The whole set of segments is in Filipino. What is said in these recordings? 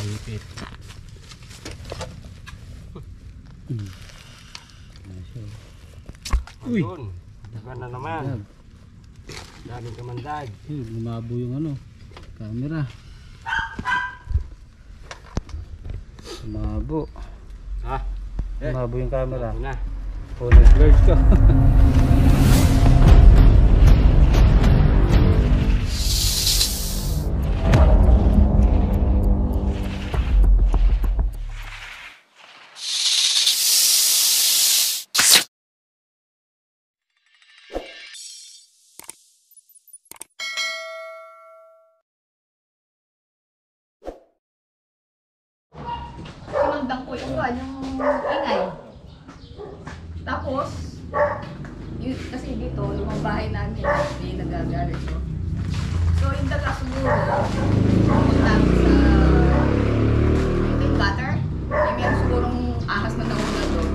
Nakayipit. Uy! Dagan na naman. Daming kamandag. Lumabo yung ano, camera. Lumabo. Ha? Lumabo yung camera. Na. Oh, nag-blurred ka. Sinundan ko yung ingay. Tapos, kasi dito, yung bahay namin, may nagagarito. So, yung daga siguro, pumunta sa yung gutter, meron sigurong ahas na nauna doon.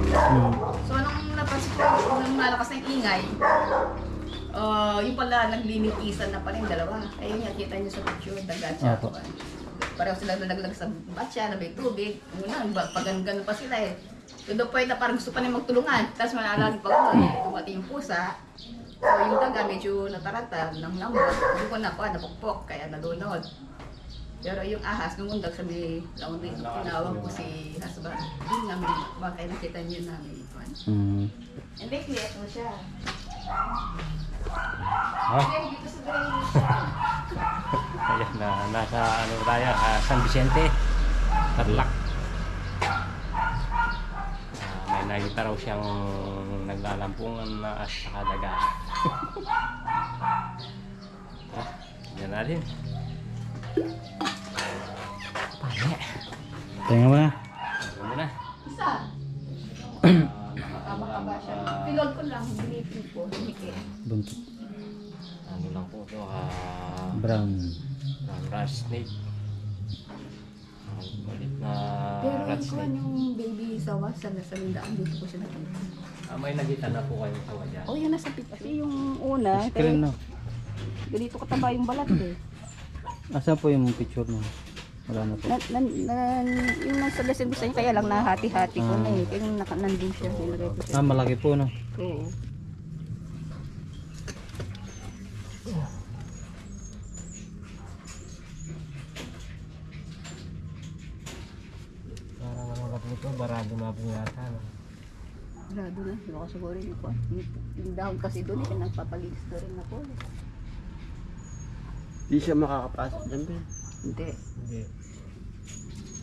So, nung napansin ko, nung nalakas na yung ingay, yung pala naglinikisan na pala yung dalawa. Ayun nga, kita nyo sa picture, daga siya. Pareho sila nalaglag sa batya na may tubig. Una, pagano pa sila eh. To the point na parang gusto pa nila magtulungan. Tapos maalala pa ako eh, dumating yung pusa. So yung daga medyo nataranta ng lambat. Hindi ko na napukpok, kaya nalunod. Pero yung ahas, nung undag sabi, tinawag ko si husband. Hindi namin, baka nakita niyo namin. Hindi, clear mo siya. Hindi, dito sa drainage siya. Ayan na, nasa ano tayo, San Vicente, Tarlac. May nakita raw siyang naglalampungan na sa daga. Yan natin. Panya. Tingnan mo na. Ano na? Isa. Makaba siya. Pilod ko lang, binipin ko, humikit. Buntot. Ano lang po ito, Brown. rat snake. Malit na Pero rat yung snake. yung baby sawa sa lindaan, dito ko siya nakita. May nakita na po kayo sawa dyan. Oh, yan nasa picture. Kasi yung una, Screen no. ganito kataba yung balat eh. Asa po yung picture mo? Wala na po. Yung nasa lesson ko sa inyo, kaya lang nahati-hati ko na eh. Kaya nandun siya, nilagay ko siya. Malaki po no. Oo. Parang ano na po ito, barado na po yata. No? Grado na, baka siguro yung dahon kasi doon eh, nagpapaligis na rin ako. Di siya makakapasok dyan, Ben. Hindi. Hindi.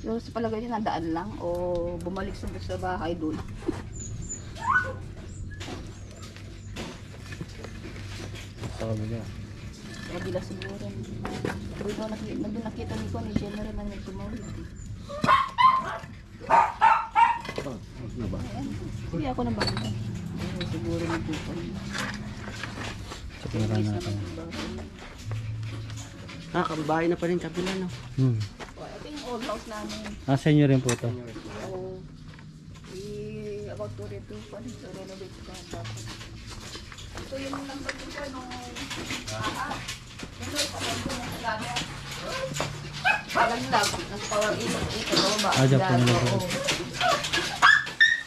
Yung sa palagay niya nadaan lang o bumalik sa bahay doon. Sa kabila. Sa kabila siguro. Pero ito nandun nakita ni ko ni General na nagtumawid. Hindi ako na bangga. Siguro nagpupon. Sa camera natin. Kabahay na pa rin kabila, no? Ito yung old house namin. Sa inyo rin po ito. So, about to renovate ko ang tapos. Ito yung number ko siya nung Palandag, nasa power ito ba? Dyan po nila.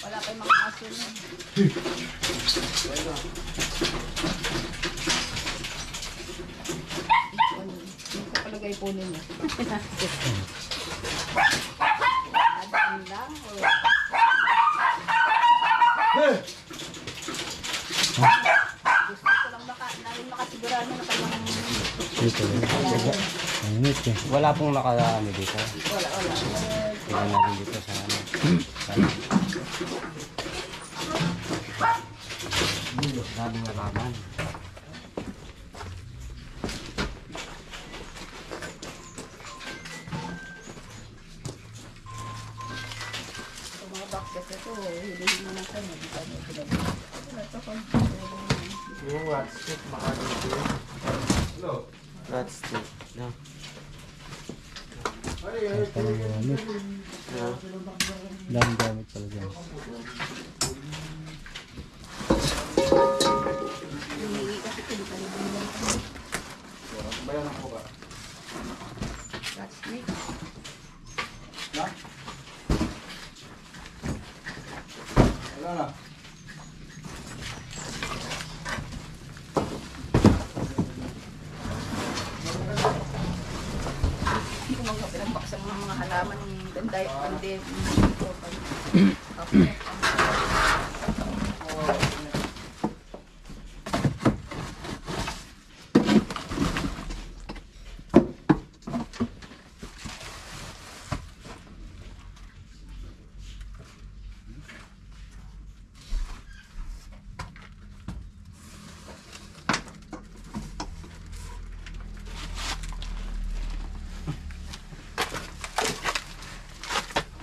Wala pa yung mga aso niya. Yung sa palagay po ninyo. Adaan lang. Gusto ko lang makasigurado na kanyang Dito. Init eh. Wala pong nakaano dito. wala. Tingnan natin dito sa ano. Sabi nga laman. Yung mga boxes ito, hilihin mo na sa mga dito. Yung rat stick, baka dito. Rat stick, no? Gamit. Dami gamit pala dyan. Hihingi kasi ito, di ka rin bilang. Bayan ako ba? That's neat. Wala na. Hindi ko mga pinagbaksan mga halaman ng ganda hindi ito.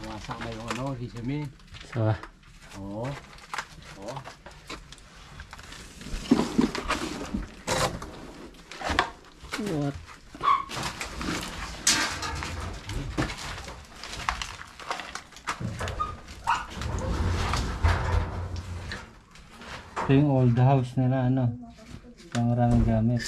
Wasak na yung ano, sesame. So, Oo. Oo. what? Ito yung old house nila, ano? Yung maraming gamit.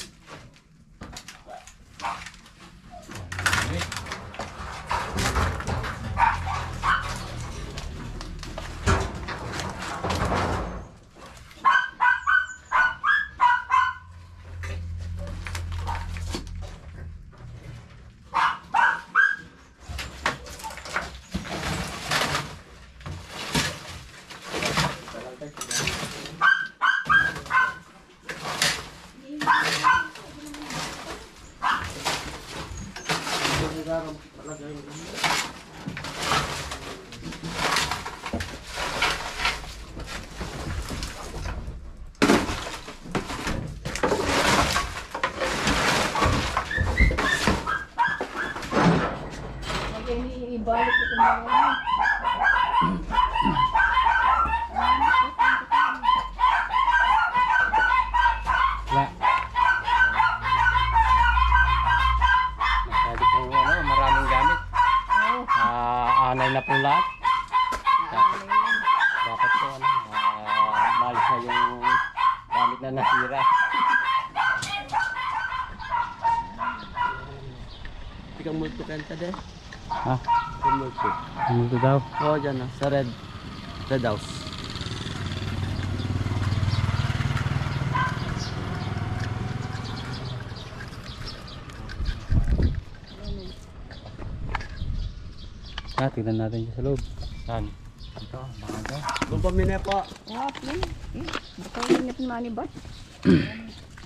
Ibalik ito mga Wala. Masyado pong ano, maraming gamit. Anay na po lahat. Dapat po ano, malis na yung gamit na nasira. Ikaw multo kanta din. Ha? Ikaw multo. Ano ito daw? Oo, dyan na. Sa red house. Tignan natin dyan sa loob. Saan? Ito, baka ito. Kung pamina po. Ah, please. Baka ingat money ba?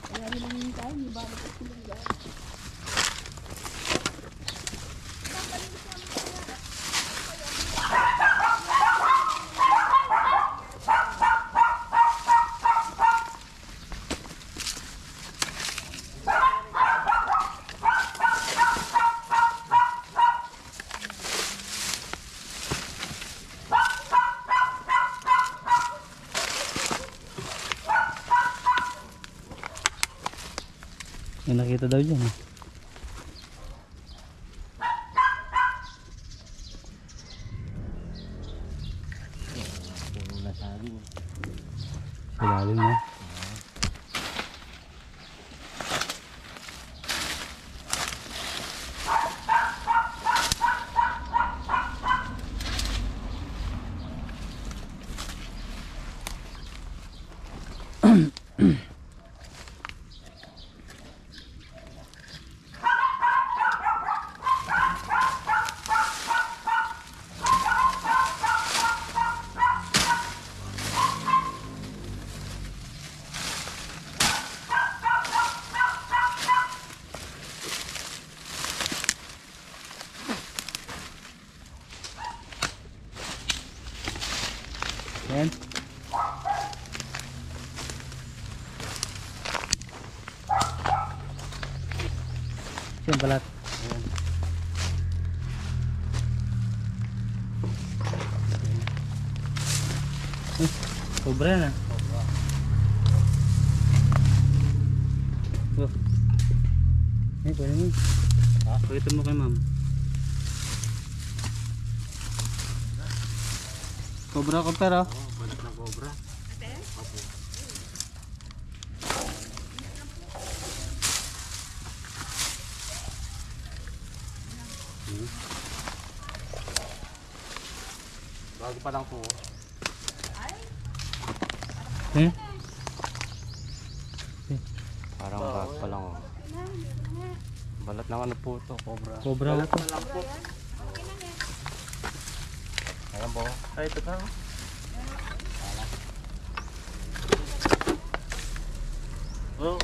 Kaya nilang tayo, ibalik ito sila. May nakita daw dyan. Puro na sabi. Sa lalim mo. Yan. Yan balat. Ayan. Sobra na. Oh. Eh, pwede mo. Ha? Pakita mo kay ma'am. Cobra ko pero. Balat na cobra. Bago pa lang po. Hmm? Parang bago pa lang. Oh. Balat ng ano po ito, cobra. Cobra na to. Ayan po. Ay, ito pa. Oh.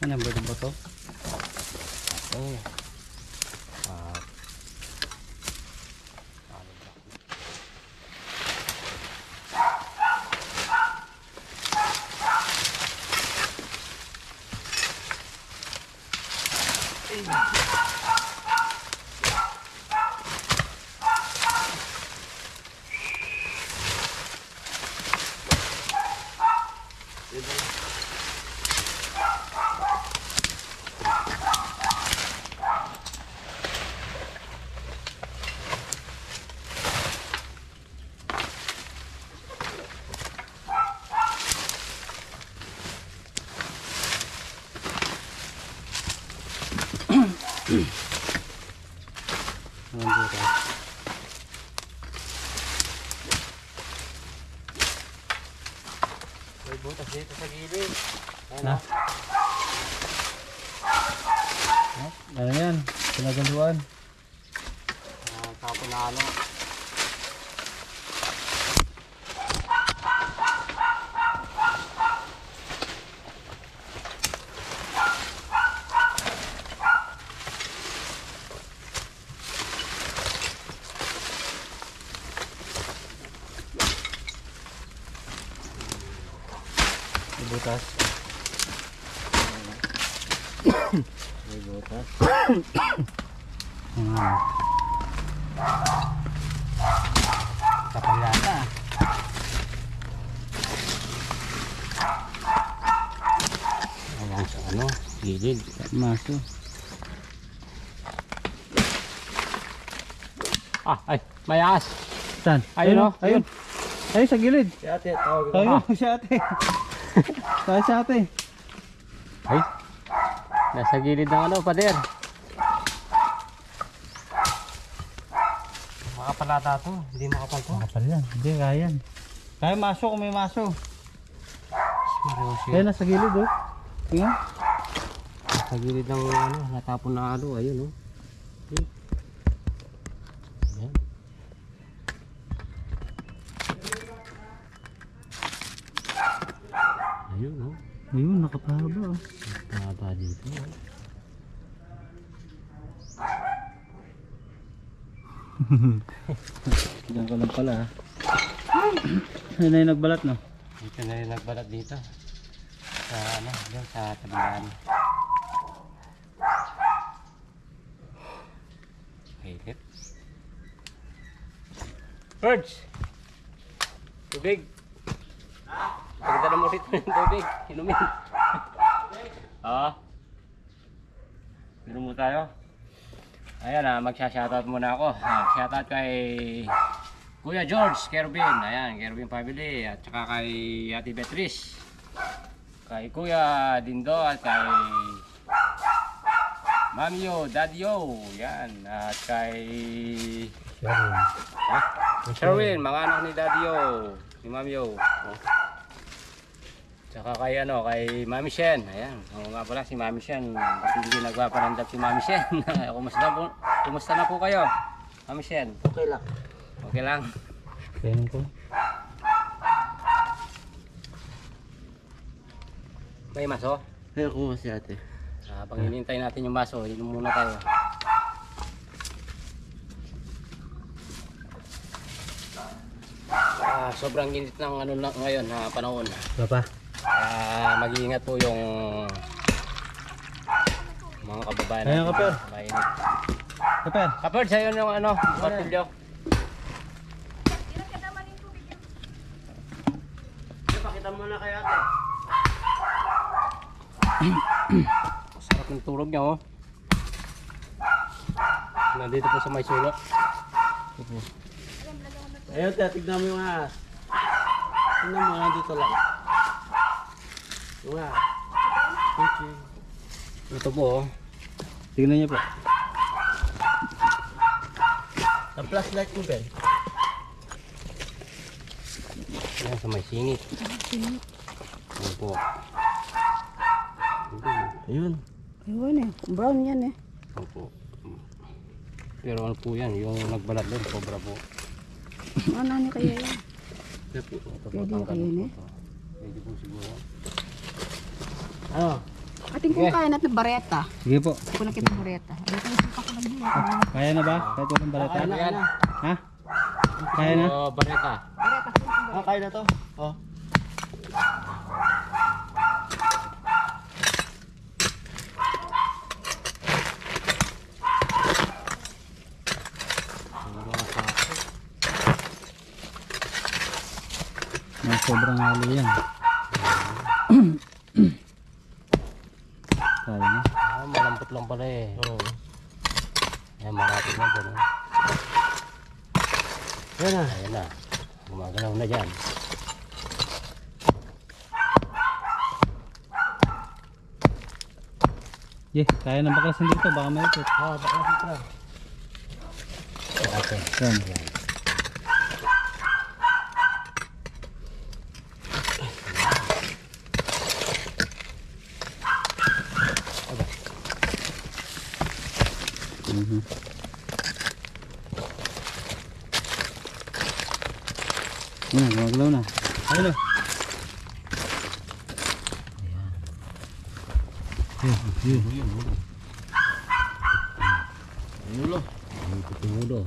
Ano ba ba to? Oh. Ano dito? May butas dito sa gilid. Na? Ano yan? Pinaganduan. Tapon na ano. Butas. May butas. Kapal yata. Ayan sa ano, gilid. Maso. Ay, may ahas. Saan? Ayun, oh. Ayun. Ayun sa gilid. Si ate, tawag ko. Ayun si ate. Tayo si ate. Ay, nasa gilid ng ano, pader. Makapalata to, hindi makapal to. Kapal yan. Hindi, kaya yan. Kaya maso kung may maso. Seryoso Ayun yun. nasa gilid oh. Tingnan. Nasa gilid ng ano, natapon na ano, ayun oh. Ayan. Ayun oh. Ayun, nakapahaba oh. Nakahaba dito oh. Diyan ko lang pala. Ayun na yung nagbalat no. Dito na rin nagbalat dito. Sa ano, dyan sa tabihan. Higit. Birds! Tubig! Pagdala mo rito ng tubig. Inumin. Inom mo tayo. Ayan magsha-shoutout muna ako. Shoutout kay Kuya George Kervin. Ayan, Kervin family. At saka kay Ate Beatrice. Kay Kuya Dindo at kay Mamyo, Dadyo. Yan. At kay Sherwin, mga anak ni Dadyo. Ni Mamyo. Tsaka kay ano, kay Mami Shen. Ayan. Oo nga pala si Mami Shen. Kasi hindi nagpaparandap si Mami Shen. Kumusta na po kayo? Mami Shen. Okay lang. Okay lang. Tingnan ko. May maso? Ayun ko si ate. Pag hinihintay natin yung maso, inom muna tayo. Sobrang init ng ano na ngayon na panahon. Papa. Mag-iingat po yung mga kababayan Ayan ka, Per. Mainit. Super. Kapag sa'yo yung ano, martilyo. Pakita mo na kay ate. Sarap ng tulog niya, oh. Nandito po sa may sulok. Ayun, tignan mo yung ahas. Tignan mo, nandito lang. Yung ahas. Ito po, oh. Tingnan niyo po. Ang flashlight mo, Ben. Ayan, sa may singit. Ayan po. Ayun. Ayun eh, brown yan eh. Opo. Pero ano po yan, yung nagbalat doon, cobra po. Ano niya kaya yan? Ito po, Pwede na kayo, tanggalin eh? po to. Pwede po siguro. Ano? Ating kung kaya natin bareta. Sige po. Hindi ko nakita bareta. Ay, kung suka ko lang yun. Kaya na ba? Kahit walang balata? Kaya na yan. Ha? Kaya na? Oh, bareta. Bareta, suka. Kaya na to. Oh. May sobrang halo yan. Kaya na. Ah, malambot lang pala eh. Oo. Ayan, marapit na dyan. Oh. Yan na. Ayan na. Gumagalaw na dyan. Yeah, kaya na baklasin dito. Baka may ipit. Oh, baka dito lang. Okay. Yan. Yan, gumagalaw na. Ayun na. Ulo. Ang ulo.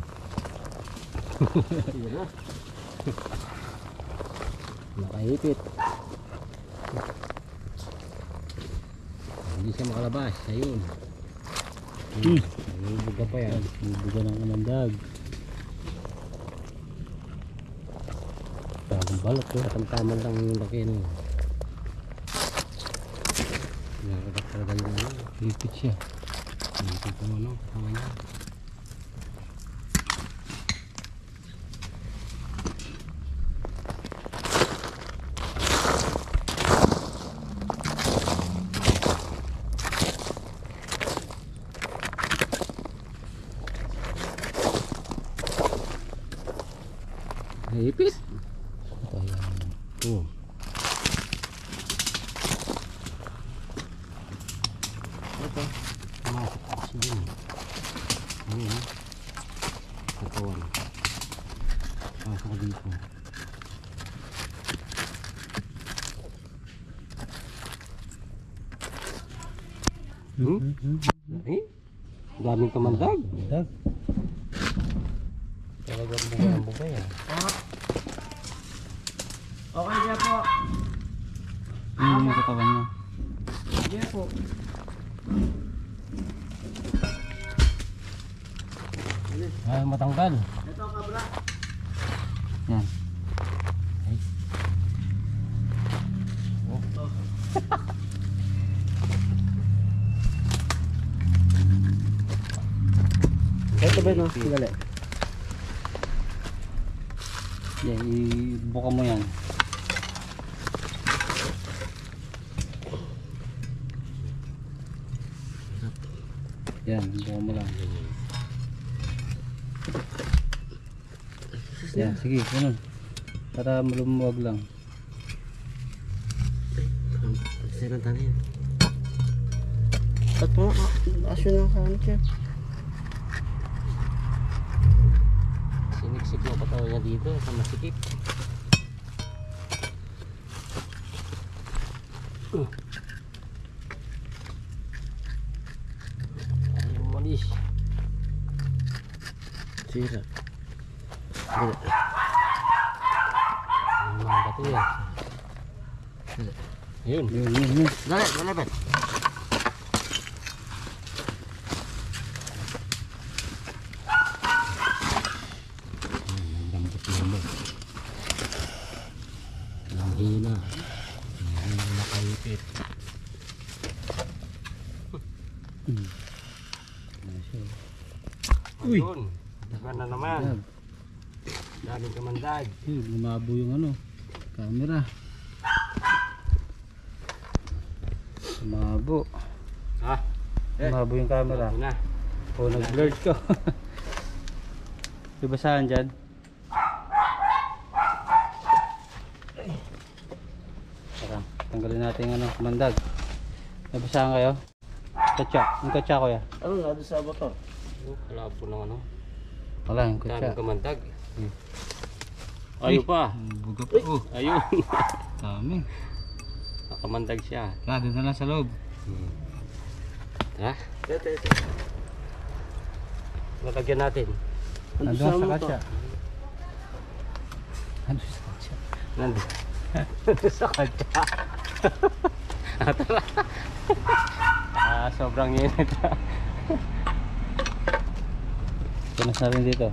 Nakaipit. Hindi siya makalabas. Ayun. Naibuga pa yan. Ibuga ng kamandag. Bagong balot ko. Katamtaman lang yung laki no. Nakakagat talaga yung ano. Ipit siya. Ipit ko ano. Kasama niya. Ipit. Ito yan. Oh. Ito. Masuk kasi din. Ayun. Katawan. Masuk ka dito. Eh? Daming kamandag. Dag. Talagang buga ng buga yan. Okay niya po. Yung katawan niya. Sige po. Ay, matanggal. Ito, kabra. Yan. Ay. Ito ba no? Dali. Yan, ibuka mo yan. Yan, buka mo lang. Yan, sige, ganun. Para malumuwag lang. Sira na yan. At po, asyo ng kanit yan. Siniksik yung katawan niya dito sa masikip. Ay, umalis. Sira. Yung mga bato yan. Yun. Yun, yun, yun. Dali, dali, Ben. Uy. Yun. Diba na naman. Daming kamandag. Lumabo yung ano, camera. Lumabo. Ha? Lumabo yung camera. Ito na. O, nag-blur ko. Diba saan dyan? Tara, tanggalin natin yung ano, kamandag. Nabasahan kayo? Katsa, yung katsa ko ya. Ano nga doon sa motor? Wala po ng ano. Wala, yung katsa. Daming kamandag. Hmm. Ayun pa. Buga pa. Oh, Ayun. dami. Nakamandag siya. Tara, doon na lang sa loob. Ha? Ito. Lalagyan natin. Nandun sa katsa. Nandun sa katsa. Nandun. Sa kanya. Tara. Sobrang init. Punas natin dito.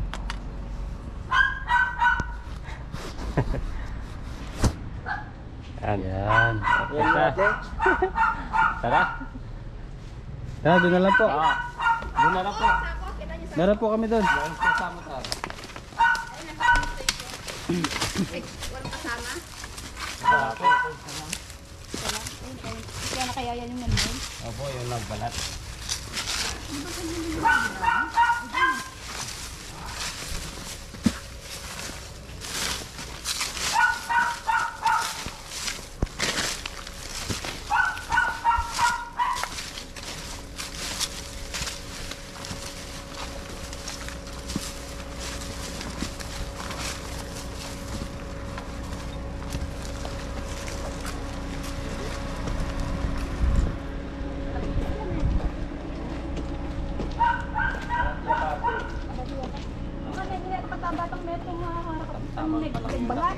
Yan. Yan. Yan natin. Tara. Tara, doon na lang po. Doon na lang po. Meron po kami doon. Meron po kasama tayo. Walang kasama? Opo. Kaya na kaya yan yung nandun? Opo, yung nagbalat. Batang metro Tama pa lang yung balat.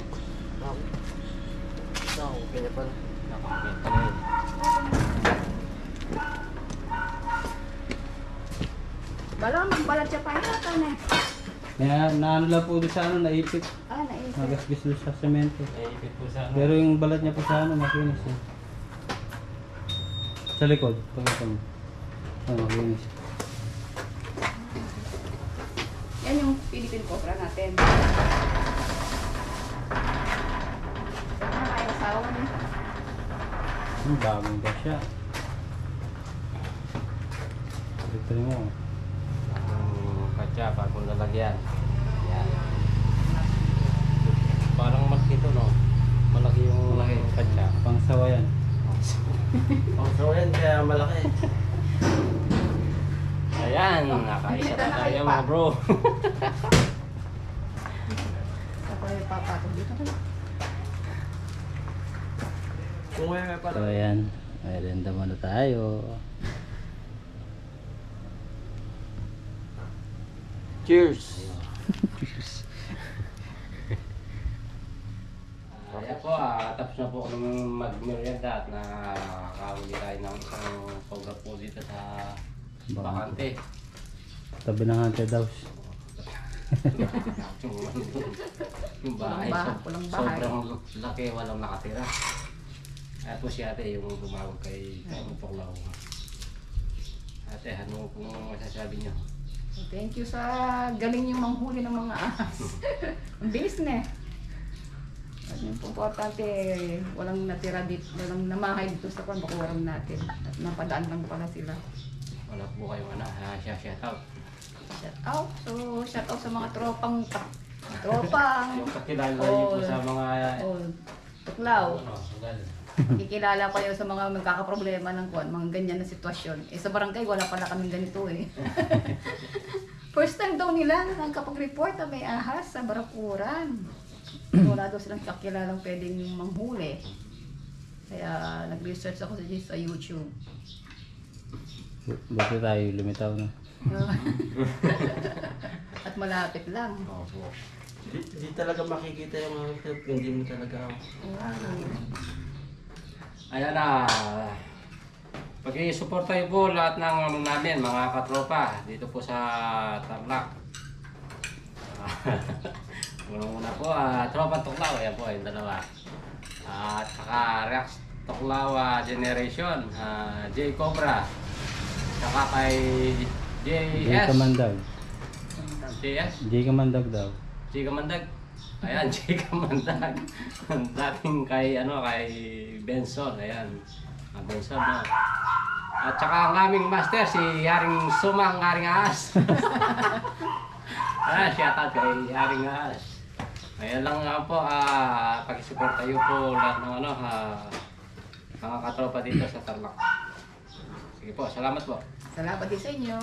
Okay na pala. Nakakita na yun. Bala, magbalat siya pa yata na. Naano lang po doon sa ano, naipit. Naisip. Nagasgas doon sa semento. Naipit po sa ano. Pero yung balat niya po sa ano, makinis eh. Sa likod, pagkita mo. Makinis. Yan yung Philippine Cobra natin. Kaya asawa niya. Bagong ba siya? Ito mo. Katsa, bagong lalagyan. Yan. Parang malaki ito, no? Malaki yung katsa. Pangsawa yan. So yan, kaya malaki. Ayan, nakaisa na tayo pa. mga bro. Ako yung papatong dito na. Kung may pala. So ayan, merenda muna tayo. Cheers! Ayan po, tapos na po kami mag-merienda at nakakahuli tayo ng isang sobra po dito sa Bakante. Tabi ng haunted house. Yung bahay, Walang bahay. sobrang laki, walang nakatira. Kaya po si ate yung tumawag kay Tuklaw. Ate, ano kung masasabi niyo? Thank you sa galing yung manghuli ng mga ahas. Ang bilis na eh. At yung importante, walang natira dito, walang namahay dito sa bakuran natin. At napadaan lang pala sila. Wala po kayong ano, shout out. Shout out. So, shout out sa mga tropang Yung kakilala niyo po sa mga tuklaw. ano, sugal. Kikilala kayo sa mga magkakaproblema ng mga ganyan na sitwasyon. Eh sa barangay, wala pala kaming ganito eh. First time daw nila nagkapag-report na may ahas sa Barakuran. Wala daw silang kakilalang pwedeng manghuli. Kaya nag-research ako sa YouTube. Buti tayo lumitaw na. At malapit lang. Opo. Di talaga makikita yung mga clip, hindi mo talaga Ayan na. Pag-i-supportayo po lahat ng namin, mga katropa, dito po sa Tarlac. Muna po, Tropa Tuklaw, ayan po, yung dalawa. At saka Rex Tuklaw Generation, J Cobra, saka kay Yung JS. kamandag. Jay Kamandag daw. Chika Mandag. Ayan, Chika Mandag. Dating kay, kay Benson. Ayan. Benson, no? At saka ang aming master, si Haring Sumang Haring Ahas. Ayan, shout out kay Haring Ahas. Ayan lang nga po, pakisupport tayo po lahat ng mga katropa dito sa Tarlac. Sige po, salamat po. Salamat din sa inyo.